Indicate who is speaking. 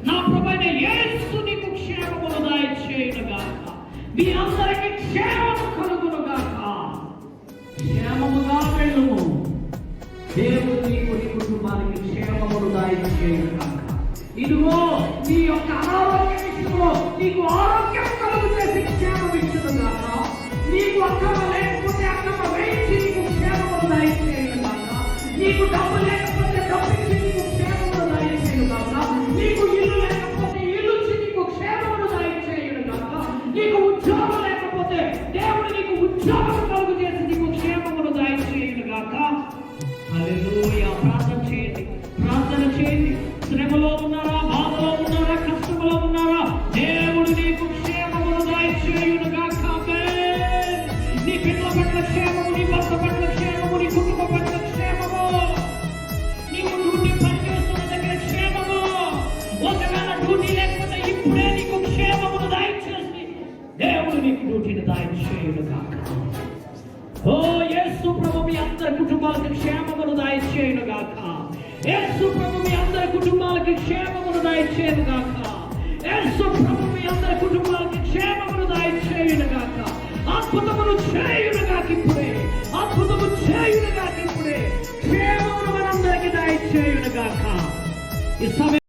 Speaker 1: నా ప్రభువైన యేసు నీకు క్షేమమును దయచేయునుగాక. మీ అందరికీ క్షేమము కలుగునుగాక. క్షేమముగా వెళ్ళుము. దేవుడు నీకు నీ కుటుంబానికి క్షేమమును దయచేయునుగాక. ఇదిగో నీ యొక్క ఆరోగ్య విషయంలో నీకు ఆరోగ్యం కలుగు చేసి క్షేమం ఇచ్చునుగాక. నీకు అక్కమ లేకపోతే అక్కమ వేయించి నీకు క్షేమమును దయచేయునుగాక. నీకు డబ్బు లేకపోతే డబ్బు ఇచ్చి నీకు క్షేమమును దయచేయునుగాక. నీకు ఇల్లు లేకపోతే ఇల్లు ఇచ్చి నీకు క్షేమమును దయచేయునుగాక. నీకు ఉద్యోగం లేకపోతే దేవుడు నీకు ఉద్యోగం కలుగు చేసి నీకు క్షేమమును దయచేయునుగాక. హల్లెలూయా. ప్రార్థన చేయండి, ప్రార్థన చేయండి. శ్రమలో ఉన్నారా, బాధలో ఉన్నారా, కష్టంలో ఉన్నారా, దేవుడు నీకు క్షేమమును దయచేయునుగాక. నీ పిల్లల పట్ల క్షేమము, నీ భర్త పట్ల క్షేమము, నీ కుటుంబ పట్ల క్షేమము, నీకు డ్యూటీ పనిచేస్తున్న దగ్గర క్షేమము. ఒకవేళ డ్యూటీ లేకపోతే ఇప్పుడే నీకు క్షేమమును దయచేసి దేవుడు నీకు డ్యూటీని దయచేయునుగాక. ఓ యేసు ప్రభు మీ అందరి కుటుంబాలకు క్షేమమును దయచేయునుగాక. యేసు ప్రభు మీ అందరి కుటుంబాలకు క్షేమమును దయచేయునుగాక. యేసు ప్రభు మీ అందరి కుటుంబాలకు క్షేమమును దయచేయునుగాక. అద్భుతమును చేయునుగాక. ఇప్పుడే అద్భుతము చేయునుగాక. ఇప్పుడే క్షేమమును మనందరికీ దయచేయునుగాక. ఈ సమయం